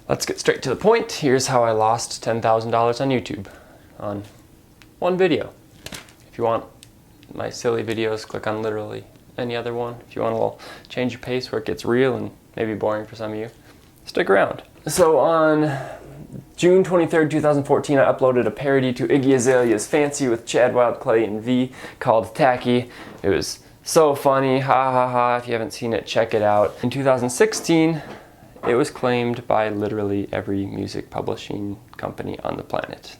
Let's get straight to the point. Here's how I lost $10,000 on YouTube on one video. If you want my silly videos, click on literally any other one. If you want a little change your pace where it gets real and maybe boring for some of you, stick around. So on June 23rd, 2014, I uploaded a parody to Iggy Azalea's Fancy with Chad Wild Clay and V called Tacky. It was so funny, ha ha ha. If you haven't seen it, check it out. In 2016, it was claimed by literally every music publishing company on the planet.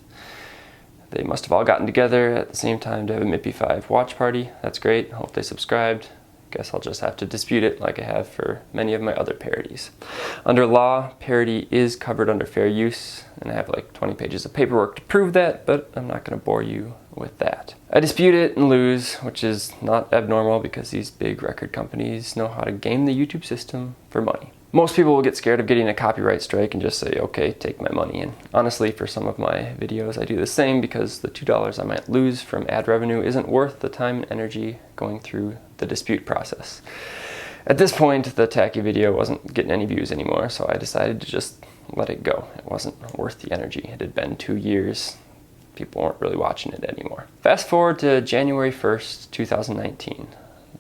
They must have all gotten together at the same time to have a Mippy 5 watch party. That's great. Hope they subscribed. Guess I'll just have to dispute it like I have for many of my other parodies. Under law, parody is covered under fair use, and I have like 20 pages of paperwork to prove that, but I'm not going to bore you with that. I dispute it and lose, which is not abnormal because these big record companies know how to game the YouTube system for money. Most people will get scared of getting a copyright strike and just say, okay, take my money. And honestly, for some of my videos, I do the same because the $2 I might lose from ad revenue isn't worth the time and energy going through the dispute process. At this point, the tacky video wasn't getting any views anymore, so I decided to just let it go. It wasn't worth the energy. It had been 2 years. People weren't really watching it anymore. Fast forward to January 1st, 2019.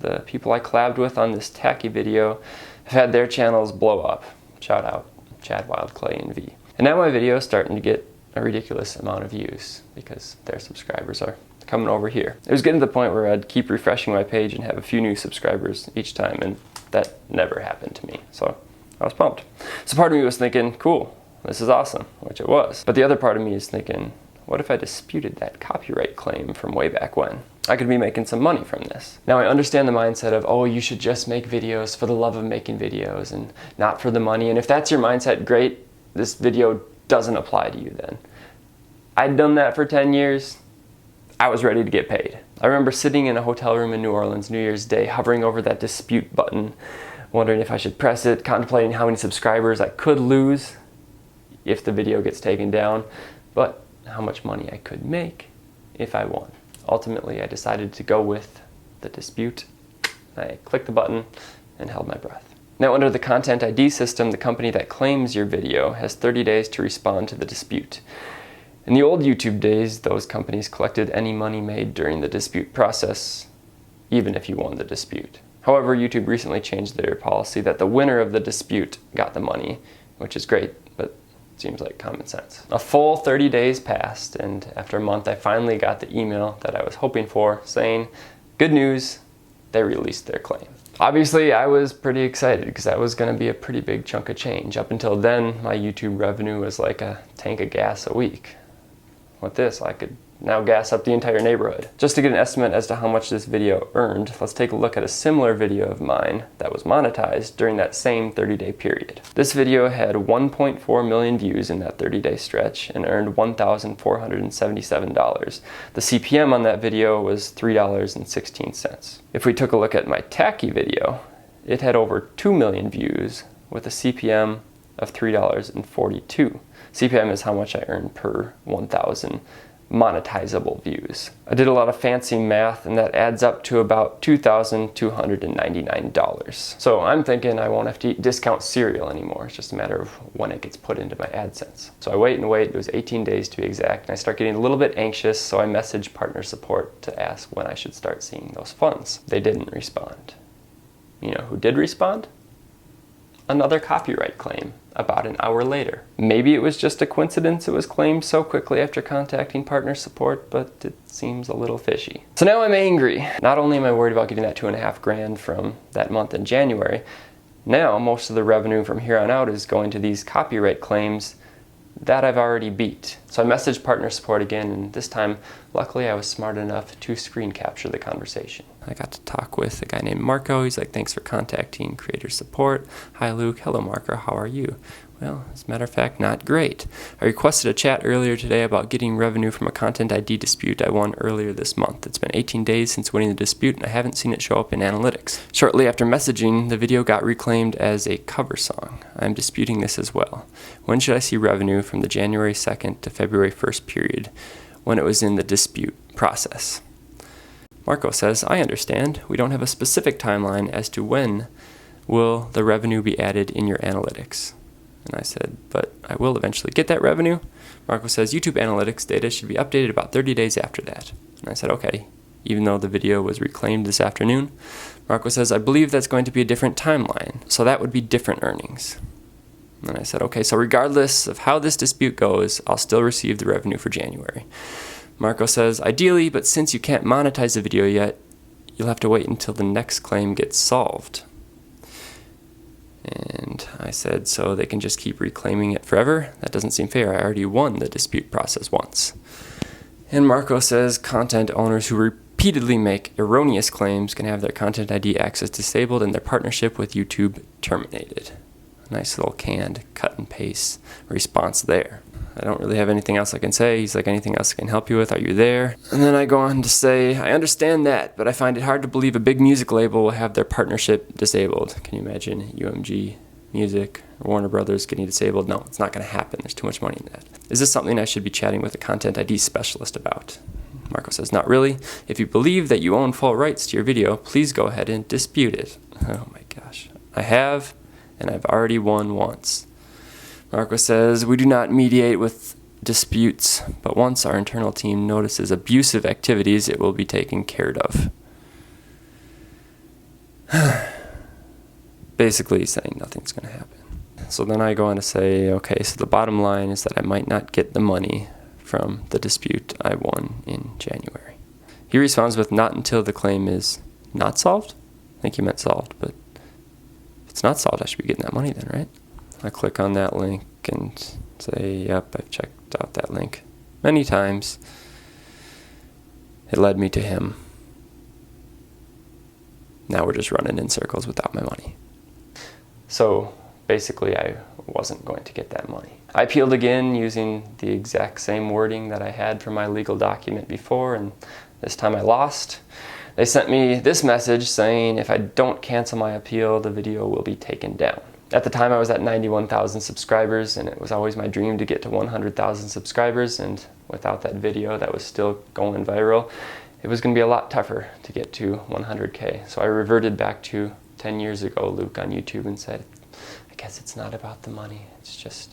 The people I collabed with on this tacky video have had their channels blow up. Shout out Chad Wild Clay and V. And now my video is starting to get a ridiculous amount of views because their subscribers are coming over here. It was getting to the point where I'd keep refreshing my page and have a few new subscribers each time, and that never happened to me. So I was pumped. So part of me was thinking, cool, this is awesome, which it was. But the other part of me is thinking, what if I disputed that copyright claim from way back when? I could be making some money from this. Now I understand the mindset of, oh, you should just make videos for the love of making videos and not for the money. And if that's your mindset, great, this video doesn't apply to you then. I'd done that for 10 years. I was ready to get paid. I remember sitting in a hotel room in New Orleans New Year's Day, hovering over that dispute button, wondering if I should press it, contemplating how many subscribers I could lose if the video gets taken down, but how much money I could make if I won. Ultimately, I decided to go with the dispute. I clicked the button and held my breath. Now, under the Content ID system, the company that claims your video has 30 days to respond to the dispute. In the old YouTube days, those companies collected any money made during the dispute process, even if you won the dispute. However, YouTube recently changed their policy that the winner of the dispute got the money, which is great, but seems like common sense. A full 30 days passed, and after a month I finally got the email that I was hoping for saying, good news, they released their claim. Obviously I was pretty excited because that was going to be a pretty big chunk of change. Up until then, my YouTube revenue was like a tank of gas a week. With this, I could now gas up the entire neighborhood. Just to get an estimate as to how much this video earned, let's take a look at a similar video of mine that was monetized during that same 30-day period. This video had 1.4 million views in that 30-day stretch and earned $1,477. The CPM on that video was $3.16. If we took a look at my tacky video, it had over 2 million views with a CPM of $3.42. CPM is how much I earned per 1,000 monetizable views. I did a lot of fancy math, and that adds up to about $2,299. So I'm thinking I won't have to eat discount cereal anymore. It's just a matter of when it gets put into my AdSense. So I wait and wait. It was 18 days to be exact, and I start getting a little bit anxious, so I messaged partner support to ask when I should start seeing those funds. They didn't respond. You know who did respond? Another copyright claim about an hour later. Maybe it was just a coincidence it was claimed so quickly after contacting partner support, but it seems a little fishy. So now I'm angry. Not only am I worried about getting that $2,500 from that month in January, now most of the revenue from here on out is going to these copyright claims that I've already beat. So I messaged partner support again, and this time, luckily I was smart enough to screen capture the conversation. I got to talk with a guy named Marco. He's like, thanks for contacting creator support. Hi Luke, hello Marco, how are you? Well, as a matter of fact, not great. I requested a chat earlier today about getting revenue from a Content ID dispute I won earlier this month. It's been 18 days since winning the dispute, and I haven't seen it show up in analytics. Shortly after messaging, the video got reclaimed as a cover song. I'm disputing this as well. When should I see revenue from the January 2nd to February 1st period when it was in the dispute process? Marco says, I understand. We don't have a specific timeline as to when will the revenue be added in your analytics. And I said, but I will eventually get that revenue. Marco says, YouTube analytics data should be updated about 30 days after that. And I said, okay, even though the video was reclaimed this afternoon. Marco says, I believe that's going to be a different timeline, so that would be different earnings. And I said, okay, so regardless of how this dispute goes, I'll still receive the revenue for January. Marco says, ideally, but since you can't monetize the video yet, you'll have to wait until the next claim gets solved. And I said, so they can just keep reclaiming it forever? That doesn't seem fair. I already won the dispute process once. And Marco says, content owners who repeatedly make erroneous claims can have their content ID access disabled and their partnership with YouTube terminated. Nice little canned cut and paste response there. I don't really have anything else I can say. He's like, anything else I can help you with? Are you there? And then I go on to say, I understand that, but I find it hard to believe a big music label will have their partnership disabled. Can you imagine UMG Music or Warner Brothers getting disabled? No, it's not going to happen. There's too much money in that. Is this something I should be chatting with a content ID specialist about? Marco says, not really. If you believe that you own full rights to your video, please go ahead and dispute it. Oh my gosh. I have, and I've already won once. Marco says, we do not mediate with disputes, but once our internal team notices abusive activities, it will be taken care of. Basically, he's saying nothing's going to happen. So then I go on to say, okay, so the bottom line is that I might not get the money from the dispute I won in January. He responds with, not until the claim is not solved? I think he meant solved, but if it's not solved, I should be getting that money then, right? I click on that link and say, yep, I've checked out that link many times. It led me to him. Now we're just running in circles without my money. So basically I wasn't going to get that money. I appealed again using the exact same wording that I had for my legal document before, and this time I lost. They sent me this message saying if I don't cancel my appeal, the video will be taken down. At the time I was at 91,000 subscribers, and it was always my dream to get to 100,000 subscribers, and without that video that was still going viral, it was going to be a lot tougher to get to 100K. So I reverted back to 10 years ago, Luke on YouTube, and said, I guess it's not about the money, it's just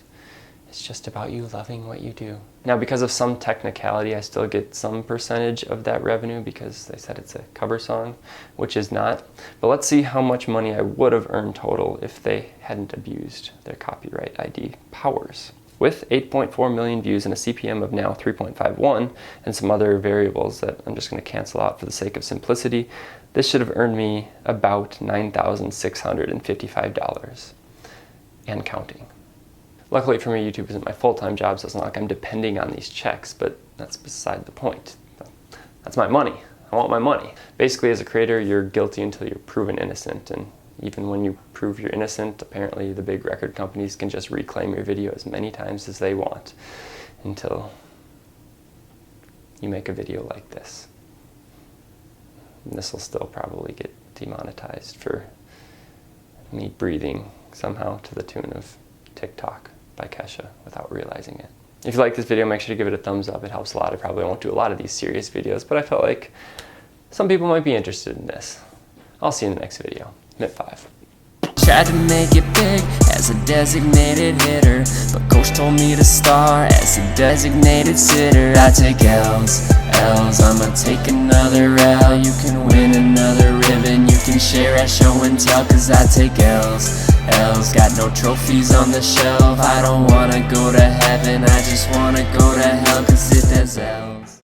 about you loving what you do. Now, because of some technicality, I still get some percentage of that revenue because they said it's a cover song, which is not. But let's see how much money I would have earned total if they hadn't abused their copyright ID powers. With 8.4 million views and a CPM of now 3.51 and some other variables that I'm just going to cancel out for the sake of simplicity, this should have earned me about $9,655 and counting. Luckily for me, YouTube isn't my full-time job, so it's not like I'm depending on these checks, but that's beside the point. That's my money. I want my money. Basically, as a creator, you're guilty until you're proven innocent, and even when you prove you're innocent, apparently the big record companies can just reclaim your video as many times as they want until you make a video like this. And this will still probably get demonetized for me breathing somehow to the tune of TikTok by Kesha without realizing it. If you like this video, make sure to give it a thumbs up. It helps a lot. I probably won't do a lot of these serious videos, but I felt like some people might be interested in this. I'll see you in the next video. Mint 5. Tried to make it big as a designated hitter, but coach told me to star as a designated sitter. I take L's, I'ma take another L. You can win another ribbon, you can share at show and tell, cause I take L's. Got no trophies on the shelf. I don't wanna go to heaven, I just wanna go to hell, cause it has L's.